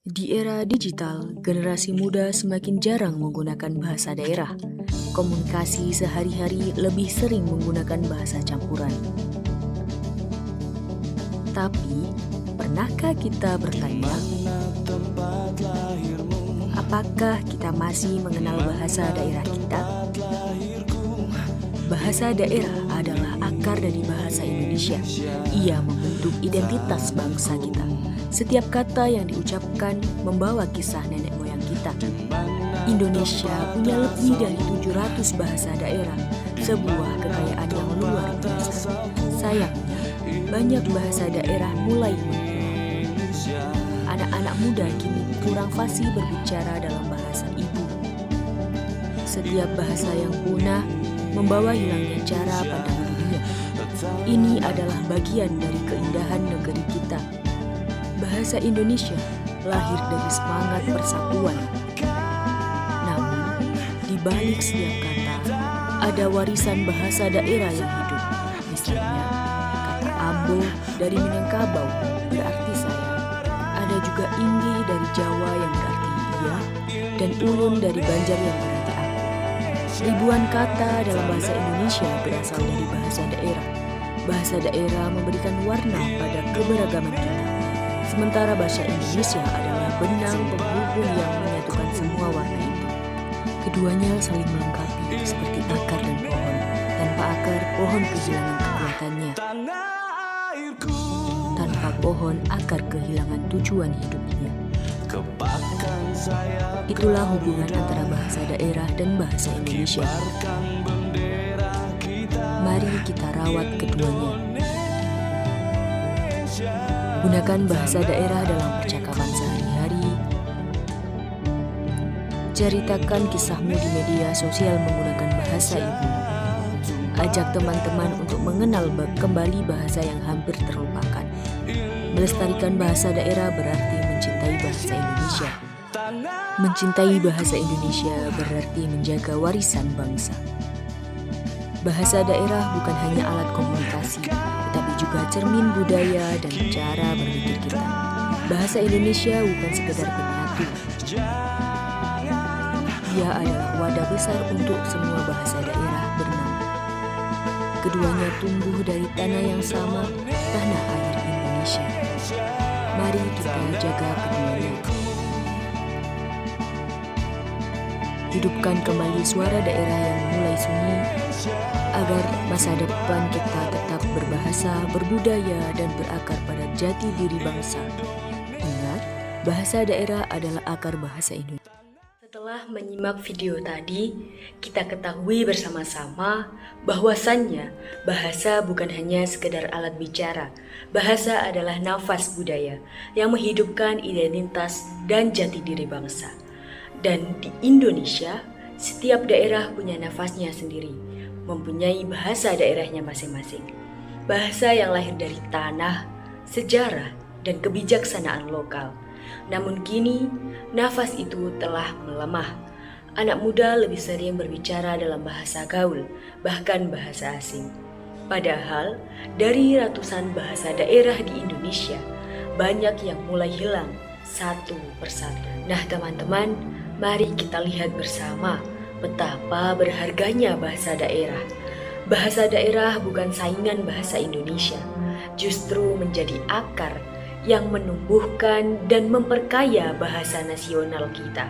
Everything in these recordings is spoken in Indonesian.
Di era digital, generasi muda semakin jarang menggunakan bahasa daerah. Komunikasi sehari-hari lebih sering menggunakan bahasa campuran. Tapi, pernahkah kita bertanya, apakah kita masih mengenal bahasa daerah kita? Bahasa daerah adalah akar dari bahasa Indonesia. Ia membentuk identitas bangsa kita. Setiap kata yang diucapkan membawa kisah nenek moyang kita. Indonesia punya lebih dari 700 bahasa daerah, sebuah kekayaan yang luar biasa. Sayangnya, banyak bahasa daerah mulai menghilang. Anak-anak muda kini kurang fasih berbicara dalam bahasa ibu. Setiap bahasa yang punah membawa hilangnya cara pandang dunia. Ini adalah bagian dari keindahan negeri kita. Bahasa Indonesia lahir dari semangat persatuan. Namun, di balik setiap kata, ada warisan bahasa daerah yang hidup. Misalnya, kata Ambo dari Minangkabau berarti saya. Ada juga Inggih dari Jawa yang berarti iya, dan Ulun dari Banjar yang berarti aku. Ribuan kata dalam bahasa Indonesia berasal dari bahasa daerah. Bahasa daerah memberikan warna pada keberagaman kita. Sementara bahasa Indonesia adalah benang penghubung yang menyatukan semua warna itu. Keduanya saling melengkapi seperti akar dan pohon. Tanpa akar, pohon kehilangan kekuatannya. Tanpa pohon, akar kehilangan tujuan hidupnya. Itulah hubungan antara bahasa daerah dan bahasa Indonesia. Mari kita rawat keduanya. Gunakan bahasa daerah dalam percakapan sehari-hari. Ceritakan kisahmu di media sosial menggunakan bahasa ibu. Ajak teman-teman untuk mengenal kembali bahasa yang hampir terlupakan. Melestarikan bahasa daerah berarti mencintai bahasa Indonesia. Mencintai bahasa Indonesia berarti menjaga warisan bangsa. Bahasa daerah bukan hanya alat komunikasi, tetapi juga cermin budaya dan cara berpikir kita. Bahasa Indonesia bukan sekedar penyatu. Ia adalah wadah besar untuk semua bahasa daerah berenang. Keduanya tumbuh dari tanah yang sama, tanah air Indonesia. Mari kita jaga keduanya. Hidupkan kembali suara daerah yang mulai sunyi, agar masa depan kita tetap berbahasa, berbudaya, dan berakar pada jati diri bangsa. Ingat, bahasa daerah adalah akar bahasa Indonesia. Setelah menyimak video tadi, kita ketahui bersama-sama bahwasannya bahasa bukan hanya sekedar alat bicara. Bahasa adalah nafas budaya yang menghidupkan identitas dan jati diri bangsa. Dan di Indonesia, setiap daerah punya nafasnya sendiri, mempunyai bahasa daerahnya masing-masing. Bahasa yang lahir dari tanah, sejarah, dan kebijaksanaan lokal. Namun kini, nafas itu telah melemah. Anak muda lebih sering berbicara dalam bahasa gaul, bahkan bahasa asing. Padahal, dari ratusan bahasa daerah di Indonesia, banyak yang mulai hilang satu persatu. Nah teman-teman, mari kita lihat bersama betapa berharganya bahasa daerah. Bahasa daerah bukan saingan bahasa Indonesia, justru menjadi akar yang menumbuhkan dan memperkaya bahasa nasional kita.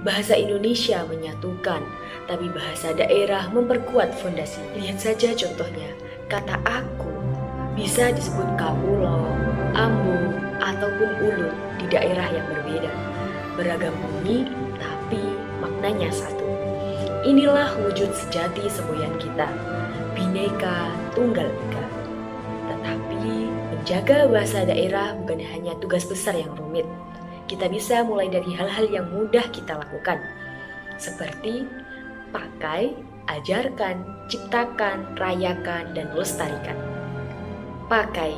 Bahasa Indonesia menyatukan, tapi bahasa daerah memperkuat fondasi. Lihat saja contohnya, kata aku bisa disebut kaulo, ambo, ataupun ulun di daerah yang berbeda. Beragam bunyi, tapi maknanya satu. Inilah wujud sejati semboyan kita, Bhinneka Tunggal Ika. Tetapi menjaga bahasa daerah bukan hanya tugas besar yang rumit. Kita bisa mulai dari hal-hal yang mudah kita lakukan, seperti pakai, ajarkan, ciptakan, rayakan, dan lestarikan. Pakai,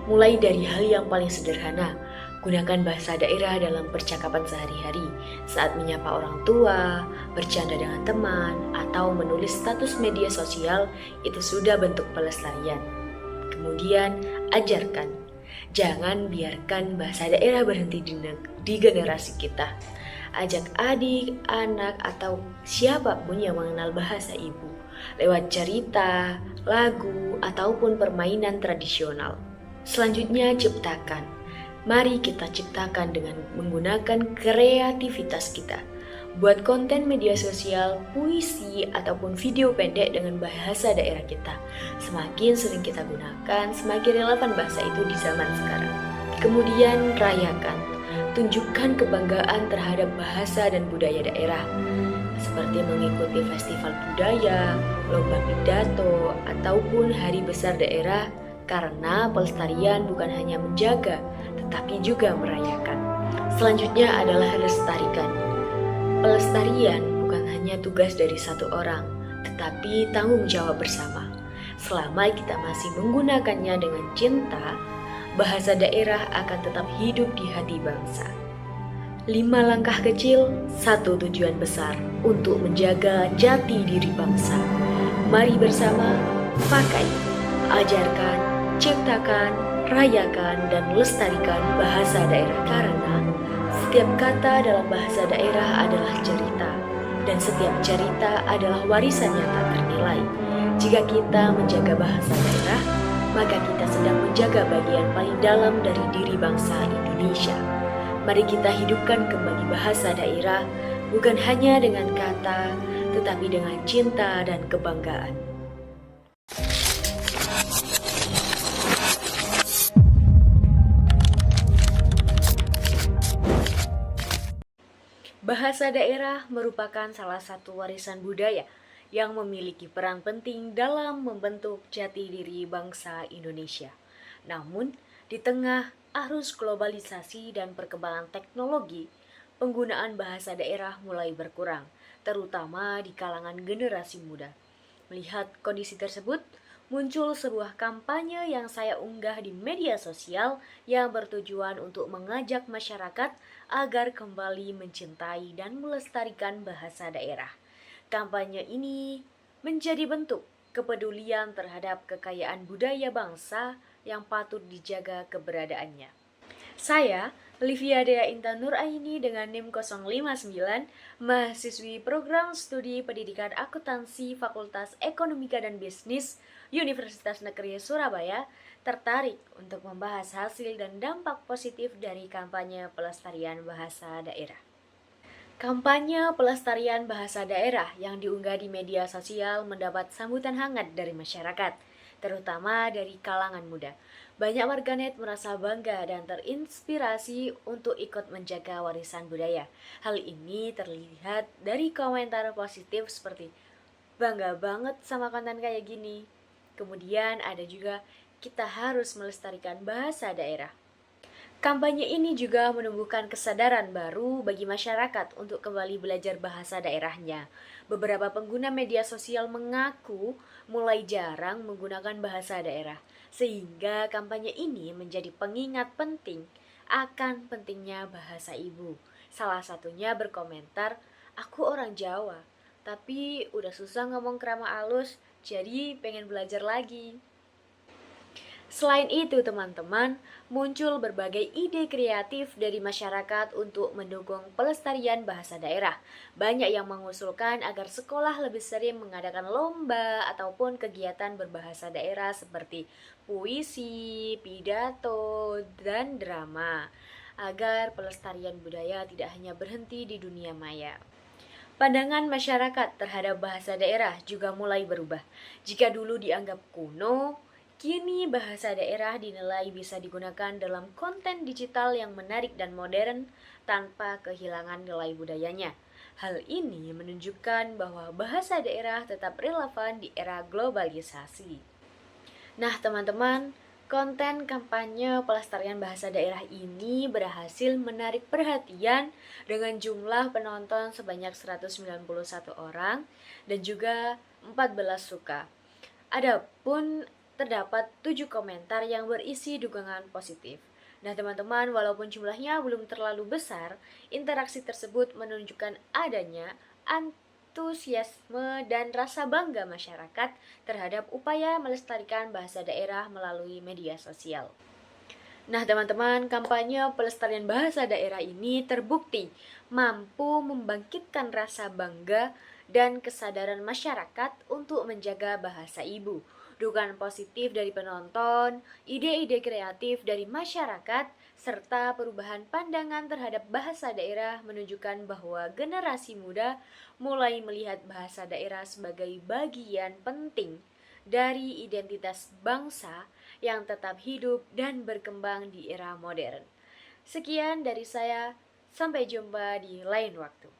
mulai dari hal yang paling sederhana. Gunakan bahasa daerah dalam percakapan sehari-hari, saat menyapa orang tua, bercanda dengan teman, atau menulis status media sosial, itu sudah bentuk pelestarian. Kemudian, ajarkan. Jangan biarkan bahasa daerah berhenti di generasi kita. Ajak adik, anak, atau siapapun yang mengenal bahasa ibu lewat cerita, lagu, ataupun permainan tradisional. Selanjutnya, ciptakan. Mari kita ciptakan dengan menggunakan kreativitas kita. Buat konten media sosial, puisi, ataupun video pendek dengan bahasa daerah kita. Semakin sering kita gunakan, semakin relevan bahasa itu di zaman sekarang. Kemudian rayakan, tunjukkan kebanggaan terhadap bahasa dan budaya daerah, seperti mengikuti festival budaya, lomba pidato, ataupun hari besar daerah, karena pelestarian bukan hanya menjaga, tetapi juga merayakan. Selanjutnya adalah lestarikan. Pelestarian bukan hanya tugas dari satu orang, tetapi tanggung jawab bersama. Selama kita masih menggunakannya dengan cinta, bahasa daerah akan tetap hidup di hati bangsa. 5 langkah kecil, 1 tujuan besar untuk menjaga jati diri bangsa. Mari bersama pakai, ajarkan, ciptakan, rayakan, dan lestarikan bahasa daerah karena setiap kata dalam bahasa daerah adalah cerita, dan setiap cerita adalah warisan yang tak ternilai. Jika kita menjaga bahasa daerah, maka kita sedang menjaga bagian paling dalam dari diri bangsa Indonesia. Mari kita hidupkan kembali bahasa daerah, bukan hanya dengan kata, tetapi dengan cinta dan kebanggaan. Bahasa daerah merupakan salah satu warisan budaya yang memiliki peran penting dalam membentuk jati diri bangsa Indonesia. Namun, di tengah arus globalisasi dan perkembangan teknologi, penggunaan bahasa daerah mulai berkurang, terutama di kalangan generasi muda. Melihat kondisi tersebut, muncul sebuah kampanye yang saya unggah di media sosial yang bertujuan untuk mengajak masyarakat agar kembali mencintai dan melestarikan bahasa daerah. Kampanye ini menjadi bentuk kepedulian terhadap kekayaan budaya bangsa yang patut dijaga keberadaannya. Saya, Livia Dea Intan Nuraini dengan NIM 059, mahasiswi program studi pendidikan akuntansi Fakultas Ekonomika dan Bisnis Universitas Negeri Surabaya, tertarik untuk membahas hasil dan dampak positif dari kampanye pelestarian bahasa daerah. Kampanye pelestarian bahasa daerah yang diunggah di media sosial mendapat sambutan hangat dari masyarakat, terutama dari kalangan muda. Banyak warganet merasa bangga dan terinspirasi untuk ikut menjaga warisan budaya. Hal ini terlihat dari komentar positif seperti, "Bangga banget sama konten kayak gini." Kemudian ada juga, "Kita harus melestarikan bahasa daerah." Kampanye ini juga menumbuhkan kesadaran baru bagi masyarakat untuk kembali belajar bahasa daerahnya. Beberapa pengguna media sosial mengaku mulai jarang menggunakan bahasa daerah, sehingga kampanye ini menjadi pengingat penting akan pentingnya bahasa ibu. Salah satunya berkomentar, "Aku orang Jawa, tapi udah susah ngomong krama alus, jadi pengen belajar lagi." Selain itu, teman-teman, muncul berbagai ide kreatif dari masyarakat untuk mendukung pelestarian bahasa daerah. Banyak yang mengusulkan agar sekolah lebih sering mengadakan lomba ataupun kegiatan berbahasa daerah seperti puisi, pidato, dan drama, agar pelestarian budaya tidak hanya berhenti di dunia maya. Pandangan masyarakat terhadap bahasa daerah juga mulai berubah. Jika dulu dianggap kuno, kini bahasa daerah dinilai bisa digunakan dalam konten digital yang menarik dan modern tanpa kehilangan nilai budayanya. Hal ini menunjukkan bahwa bahasa daerah tetap relevan di era globalisasi. Nah, teman-teman, konten kampanye pelestarian bahasa daerah ini berhasil menarik perhatian dengan jumlah penonton sebanyak 191 orang dan juga 14 suka. Adapun terdapat 7 komentar yang berisi dukungan positif. Nah, teman-teman, walaupun jumlahnya belum terlalu besar, interaksi tersebut menunjukkan adanya antusiasme dan rasa bangga masyarakat terhadap upaya melestarikan bahasa daerah melalui media sosial. Nah, teman-teman, kampanye pelestarian bahasa daerah ini terbukti mampu membangkitkan rasa bangga dan kesadaran masyarakat untuk menjaga bahasa ibu. Dukungan positif dari penonton, ide-ide kreatif dari masyarakat, serta perubahan pandangan terhadap bahasa daerah menunjukkan bahwa generasi muda mulai melihat bahasa daerah sebagai bagian penting dari identitas bangsa yang tetap hidup dan berkembang di era modern. Sekian dari saya, sampai jumpa di lain waktu.